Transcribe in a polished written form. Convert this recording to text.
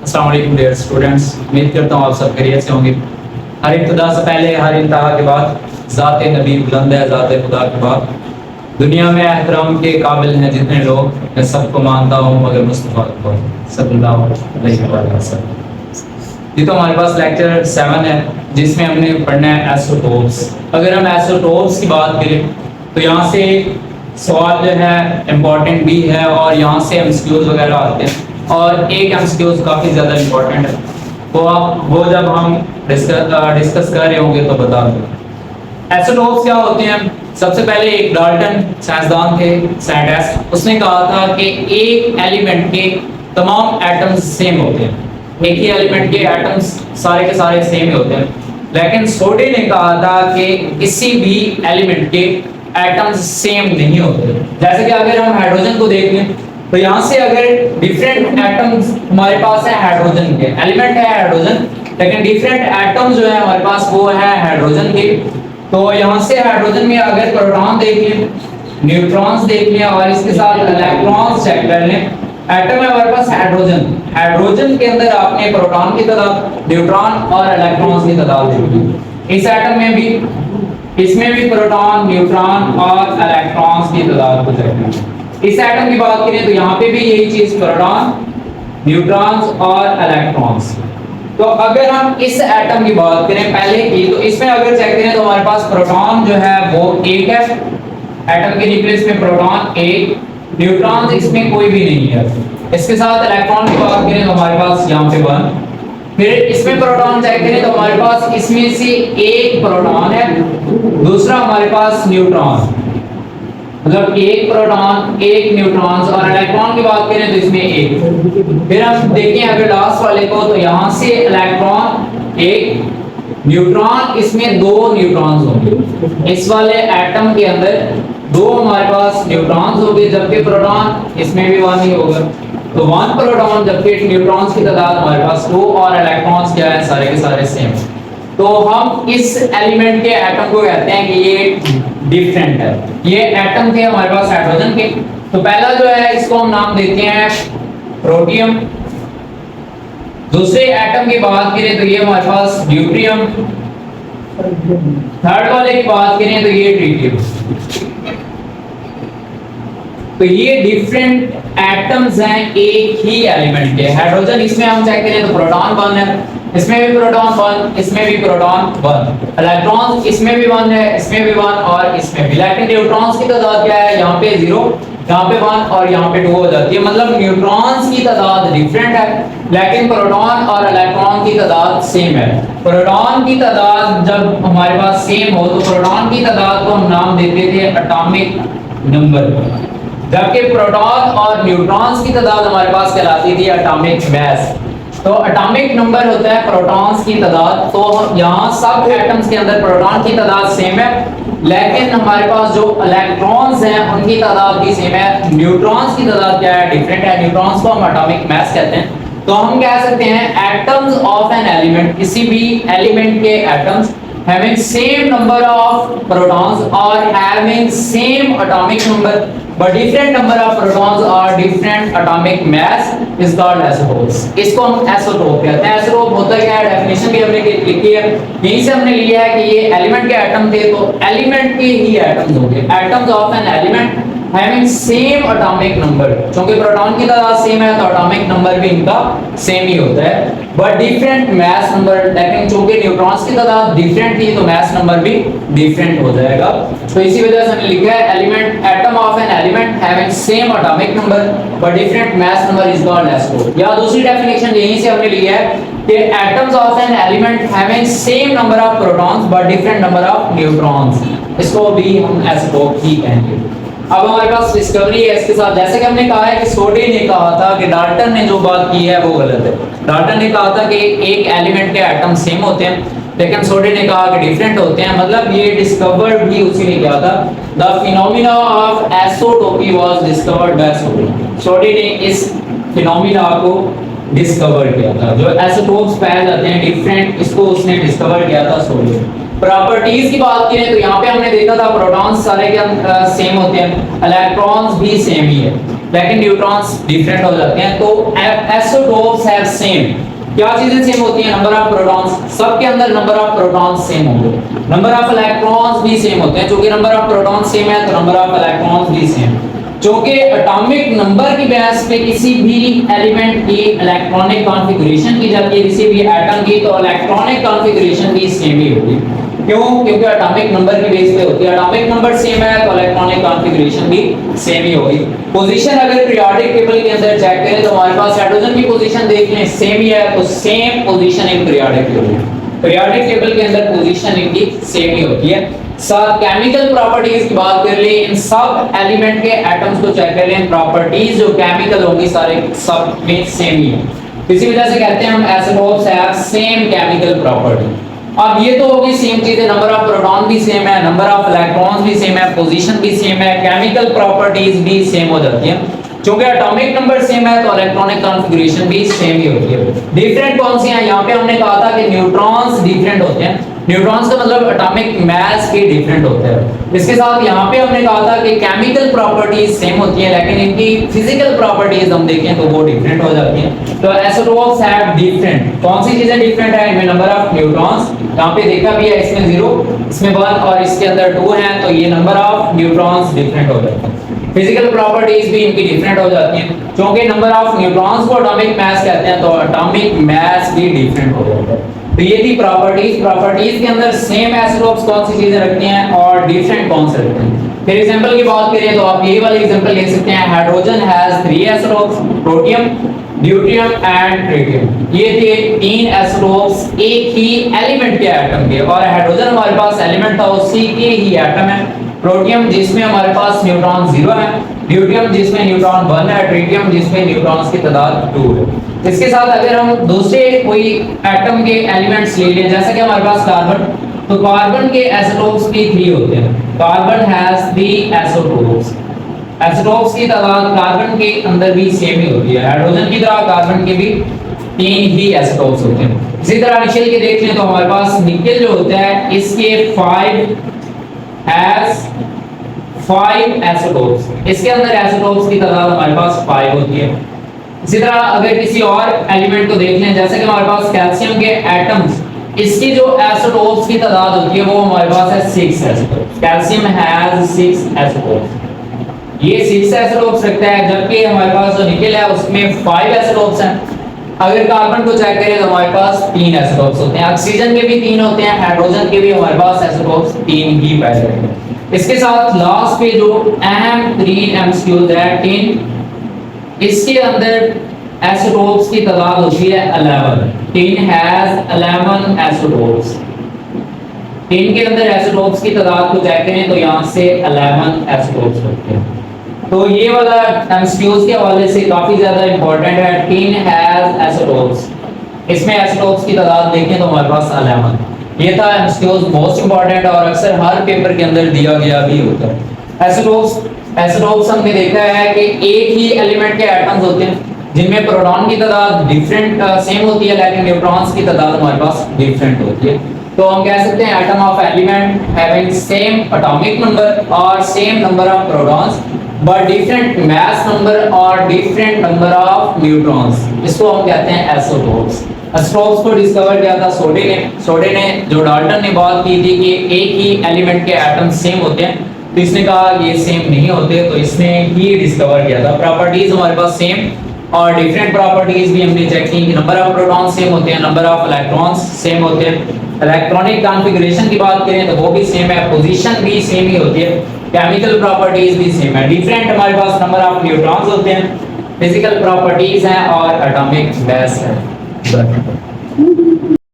अस्सलाम वालेकुम dear students, उम्मीद करता हूँ आप सब खैरियत से होंगे। हर इब्तिदा से पहले, हर इंतहा के बाद ज़ात नबी बुलंद है, ज़ात खुदा के बाद दुनिया में एहतराम के काबिल हैं जितने लोग, मैं सबको मानता हूँ मगर मुस्तफ़ा को सल्लल्लाहु अलैहि वसल्लम। ये तो हमारे पास लेक्चर 7 है जिसमें हमने पढ़ना है एसोटोप्स। अगर हम एसोटोप्स की बात करें तो यहाँ से सवाल जो है इम्पोर्टेंट भी है और यहाँ से एमसीक्यूज वगैरह आते हैं और एक एमसीक्यूज काफ़ी ज़्यादा इम्पोर्टेंट है, वो जब हम डिस्कस कर रहे होंगे तो बता दूँ। एसोटोप्स क्या होते हैं? सबसे पहले एक डाल्टन साइंसदान थे, साइंटिस्ट, उसने कहा था कि एक एलिमेंट के तमाम एटम्स सेम होते हैं, एक ही एलिमेंट के एटम्स सारे के सारे सेम ही होते हैं। लेकिन सोडे ने कहा था कि किसी भी एलिमेंट के एटम्स सेम नहीं होते। जैसे कि अगर हम हाइड्रोजन को देख लें तो यहाँ से अगर डिफरेंट एटम्स हमारे पास है, हाइड्रोजन के एलिमेंट है हाइड्रोजन, लेकिन डिफरेंट एटम्स जो है हमारे पास वो है हाइड्रोजन के। तो यहाँ से हाइड्रोजन में अगर प्रोटॉन देख लें, न्यूट्रॉन्स देख लें और इसके साथ इलेक्ट्रॉन्स चेक कर लें, एटम है हमारे पास हाइड्रोजन, हाइड्रोजन के अंदर आपने प्रोटॉन की तादाद, न्यूट्रॉन और इलेक्ट्रॉन्स की तादाद देखी। इस एटम में भी, इसमें भी प्रोटॉन, न्यूट्रॉन और इलेक्ट्रॉन्स की तादाद को चेक करें। इस एटम की बात करें तो यहाँ पे भी यही चीज, प्रोटॉन, न्यूट्रॉन्स और इलेक्ट्रॉन्स। तो अगर हम इस एटम की बात करें पहले की, तो इसमें अगर चेक करें तो हमारे पास प्रोटॉन जो है वो एक है, एटम के न्यूक्लियस में प्रोटॉन एक, न्यूट्रॉन्स इसमें कोई भी नहीं है। इसके साथ इलेक्ट्रॉन की बात करें तो हमारे पास यहाँ पे 1। फिर इसमें प्रोटॉन चेक करें तो हमारे पास इसमें से एक प्रोटॉन है, दूसरा हमारे पास न्यूट्रॉन, मतलब एक प्रोटॉन एक न्यूट्रॉन्स, और इलेक्ट्रॉन की बात करें तो इसमें एक। फिर हम देखें अगर लास्ट वाले को तो यहाँ से इलेक्ट्रॉन एक, न्यूट्रॉन इसमें 2 न्यूट्रॉन्स होंगे। इस वाले एटम के अंदर 2 हमारे पास न्यूट्रॉन्स होंगे, जबकि प्रोटॉन इसमें भी 1 ही होगा। तो 1 प्रोटॉन, जबकि न्यूट्रॉन्स की तादाद हमारे पास 2 और इलेक्ट्रॉन्स क्या है, सारे के सारे सेम। तो हम इस एलिमेंट के एटम को कहते हैं कि ये डिफरेंट है। ये एटम थे हमारे पास हाइड्रोजन के। तो पहला जो है इसको हम नाम देते हैं प्रोटियम। दूसरे एटम की बात करें तो ये हमारे पास ड्यूट्रियम। थर्ड वाले की बात करें तो ये ट्रिटियम। तो ये डिफरेंट एटम्स हैं एक ही एलिमेंट के। हाइड्रोजन इसमें हम चेक करें तो प्रोटॉन 1 है, इसमें भी प्रोटॉन 1, इसमें भी प्रोटॉन 1। इलेक्ट्रॉन्स इसमें भी 1 है, इसमें भी 1 और इसमें भी। लेकिन न्यूट्रॉन्स की तादाद क्या है, यहाँ पे 0, यहाँ पे 1 और यहाँ पे 2 हो जाती है। मतलब न्यूट्रॉन्स की तादाद डिफरेंट है लेकिन प्रोटॉन और इलेक्ट्रॉन की तादाद सेम है। प्रोटॉन की तादाद जब हमारे पास सेम हो तो प्रोटॉन की तादाद को हम नाम देते थे एटॉमिक नंबर, जबकि प्रोटॉन और न्यूट्रॉन्स की तादाद हमारे पास कहलाती थी एटॉमिक मास। तो एटॉमिक नंबर होता है प्रोटॉन्स की तादाद। तो यहाँ सब एटम्स के अंदर प्रोटॉन की तादाद सेम है, लेकिन हमारे पास जो इलेक्ट्रॉन्स हैं उनकी तादाद भी सेम है। न्यूट्रॉन्स की तादाद क्या है, डिफरेंट है। न्यूट्रॉन्स को हम एटॉमिक मास कहते हैं। तो हम कह सकते हैं एटम्स ऑफ एन एलिमेंट, किसी भी एलिमेंट के atoms having same number of protons or having same atomic number but different number of protons or different atomic mass is called isotopes। इसको हम एसोटोप कहते हैं। एसोटोप होता क्या है, डेफिनेशन भी हमने लिखी है, यहीं से हमने लिया है कि ये एलिमेंट के एटम थे तो एलिमेंट के ही एटम्स होंगे। Atoms of an element having same atomic number, क्योंकि प्रोटॉन की तादाद सेम है तो एटॉमिक नंबर भी इनका सेम ही होता है, बट डिफरेंट मास नंबर। लेकिन चूंकि न्यूट्रॉन्स की तादाद डिफरेंट थी तो मास नंबर भी डिफरेंट हो जाएगा। तो इसी वजह से हमने लिखा है element, atom of an element having same atomic number but different mass number is called isotope. या दूसरी डेफिनेशन यहीं से हमने लिया है कि atoms of an element having same number of protons but different number of neutrons, इसको भी हम एसोटोप ही कहेंगे। अब हमारे पास डिस्कवरी है इसके साथ। जैसे कि हमने कहा है कि सोडे ने कहा था कि डाल्टन ने जो बात की है वो गलत है। डाल्टन ने कहा था कि एक एलिमेंट के एटम सेम होते हैं, लेकिन सोडे ने कहा कि डिफरेंट होते हैं। मतलब ये डिस्कवर्ड भी उसी ने किया था। The phenomena of isotopy was discovered by Soddy. Soddy ने इस फिनोमिना को डिस्कवर किया था। जो एसोटोप्स पाए जाते हैं डिफरेंट, इसको उसने डिस्कवर किया था सोडे। प्रॉपर्टीज की बात करें तो यहाँ पे हमने देखा था प्रोटॉन्स सारे के सेम होते हैं, इलेक्ट्रॉन्स भी सेम ही है, लेकिन न्यूट्रॉन्स डिफरेंट हो जाते हैं। तो एसोटोप्स हैव सेम। क्या चीजें सेम होती हैं? नंबर ऑफ प्रोटॉन्स, सबके अंदर नंबर ऑफ प्रोटॉन्स सेम होंगे। नंबर ऑफ इलेक्ट्रॉन्स भी सेम होते हैं, क्योंकि नंबर ऑफ प्रोटॉन्स सेम है तो नंबर ऑफ इलेक्ट्रॉन्स भी सेम। क्योंकि एटॉमिक नंबर की बेस पे किसी भी एलिमेंट की इलेक्ट्रॉनिक कॉन्फ़िगरेशन की जाती है, किसी भी एटम की, तो इलेक्ट्रॉनिक कॉन्फ़िगरेशन भी सेम ही होगी। क्यों? क्योंकि एटॉमिक नंबर की बेस पे होती है। एटॉमिक नंबर सेम है तो इलेक्ट्रॉनिक कॉन्फ़िगरेशन भी सेम ही होगी। पोजीशन अगर पीरियोडिक टेबल के अंदर चेक करें तो हमारे पास हाइड्रोजन की पोजीशन देख लें सेम ही है, तो same position in periodic table. Periodic table के अंदर पोजीशन इनकी सेम ही होती है। साथ केमिकल प्रॉपर्टीज की बात कर ले, इन सब एलिमेंट के एटम्स को चेक कर लें, प्रॉपर्टीज जो केमिकल होंगी सारे सब में सेम ही है। इसी वजह से कहते हैं हम एसिडोप्स हैव सेम केमिकल प्रॉपर्टी। अब ये तो होगी सेम चीजें, नंबर ऑफ प्रोटॉन भी सेम है, नंबर ऑफ इलेक्ट्रॉन्स भी सेम है, पोजीशन भी सेम है, केमिकल प्रॉपर्टीज भी सेम हो जाती हैं। क्योंकि एटॉमिक नंबर सेम है तो इलेक्ट्रॉनिक कॉन्फ़िगरेशन भी सेम ही होती है। डिफरेंट कौन सी हैं? यहाँ पे हमने कहा था कि न्यूट्रॉन्स डिफरेंट होते हैं। न्यूट्रॉन्स का मतलब एटॉमिक मास के डिफरेंट होते हैं। इसके साथ यहाँ पे हमने कहा था कि केमिकल प्रॉपर्टीज सेम होती हैं, लेकिन इनकी फिजिकल प्रॉपर्टीज हम देखें तो वो डिफरेंट हो जाती हैं। तो आइसोटोप्स हैव डिफरेंट, कौन सी चीजें डिफरेंट है? इनमें नंबर ऑफ न्यूट्रॉन्स, यहाँ पे देखा भी है, इसमें 0, इसमें 1 और इसके अंदर 2 हैं, तो ये नंबर ऑफ न्यूट्रॉन्स डिफरेंट हो जाते हैं। फिजिकल प्रॉपर्टीज भी इनकी डिफरेंट हो जाती हैं, क्योंकि नंबर ऑफ न्यूट्रॉन्स को एटॉमिक मास कहते हैं, तो एटॉमिक मास भी डिफरेंट हो जाता है। तो ये थी प्रॉपर्टीज। प्रॉपर्टीज के अंदर सेम आइसोटोप्स कौन सी चीजें रखती हैं और डिफरेंट कौन से रखते हैं। फिर एग्जांपल की बात करें तो आप यही वाला एग्जांपल ले सकते हैं, hydrogen has 3 isotopes, protium, deuterium and tritium. ये थे 3 आइसोटोप्स एक ही एलिमेंट के एटम के, और हाइड्रोजन हमारे पास एलिमेंट था उसी के ही एटम है। प्रोटियम जिसमें हमारे पास न्यूट्रॉन 0 है, ड्यूटेरियम जिसमें न्यूट्रॉन 1 है, ट्रिटियम जिसमें न्यूट्रॉन्स की तादाद 2 है। इसके साथ अगर हम दूसरे कोई एटम के एलिमेंट्स ले लें, जैसे कि हमारे पास कार्बन, तो कार्बन के आइसोटोप्स भी 3 होते हैं। Carbon has 3 isotopes. आइसोटोप्स की तादाद कार्बन के अंदर भी सेम ही होती है। हाइड्रोजन की तरह कार्बन के भी 3 ही आइसोटोप्स होते हैं। इसी तरह निकेल के देख लें तो हमारे पास निकेल जो होता है इसके 5 आइसोटोप्स, इसके अंदर आइसोटोप्स की तादाद हमारे पास 5 होती है। इसी तरह अगर किसी और एलिमेंट को देख लें, जैसे कि हमारे पास कैल्शियम के एटम्स, इसकी जो आइसोटोप्स की तादाद होती है वो हमारे पास है 6 आइसोटोप्स। कैल्शियम हैज 6 आइसोटोप्स, ये 6 आइसोटोप्स रखता है, जबकि हमारे पास जो निकेल है उसमें 5 आइसोटोप्स हैं। अगर कार्बन को चेक करें तो हमारे पास 3 आइसोटोप्स होते हैं। ऑक्सीजन के भी 3 होते हैं, हाइड्रोजन के भी हमारे पास आइसोटोप्स 3 ही पाए जाते हैं। इसके साथ लास्ट पे जो अहम 3 एमसीक्यूज है 10, इसके अंदर आइसोटोप्स की तादाद होती है 11। 10 हैज 11 आइसोटोप्स। 10 के अंदर आइसोटोप्स की तादाद को चेक करें तो यहां से 11 आइसोटोप्स होते हैं। तो ये वाला एमसीक्यूज के हवाले से काफी ज्यादा इंपॉर्टेंट है। 10 हैज आइसोटोप्स, इसमें आइसोटोप्स की तादाद देखें तो हमारे पास 11। ये था एमसीक्यूज मोस्ट इंपॉर्टेंट और अक्सर हर पेपर के अंदर दिया गया भी होता है। आइसोटोप्स हमने देखा है कि एक ही एलिमेंट के एटम्स होते हैं जिनमें प्रोटॉन की तादाद डिफरेंट सेम होती है, लेकिन न्यूट्रॉन्स की तादाद हमारे पास डिफरेंट होती है। तो हम कह सकते हैं atom of element having same atomic number और same number of protons but different mass number और डिफरेंट नंबर ऑफ न्यूट्रॉन्स, इसको हम कहते हैं आइसोटोप्स। आइसोटोप्स को डिस्कवर किया था सोडे ने जो डाल्टन ने बात की थी कि एक ही एलिमेंट के एटम सेम होते हैं, तो इसने कहा ये सेम नहीं होते, तो इसने ही डिस्कवर किया था। प्रॉपर्टीज हमारे पास सेम और डिफरेंट प्रॉपर्टीज भी हमने चेक की कि नंबर ऑफ प्रोटॉन सेम होते हैं, नंबर ऑफ इलेक्ट्रॉन्स सेम होते हैं। इलेक्ट्रॉनिक कॉन्फ़िगरेशन की बात करें तो वो भी सेम है, पोजीशन भी सेम ही होती है, केमिकल प्रॉपर्टीज भी सेम है। डिफरेंट हमारे पास नंबर ऑफ न्यूट्रॉन्स होते हैं, फिजिकल प्रॉपर्टीज हैं और एटॉमिक मास है।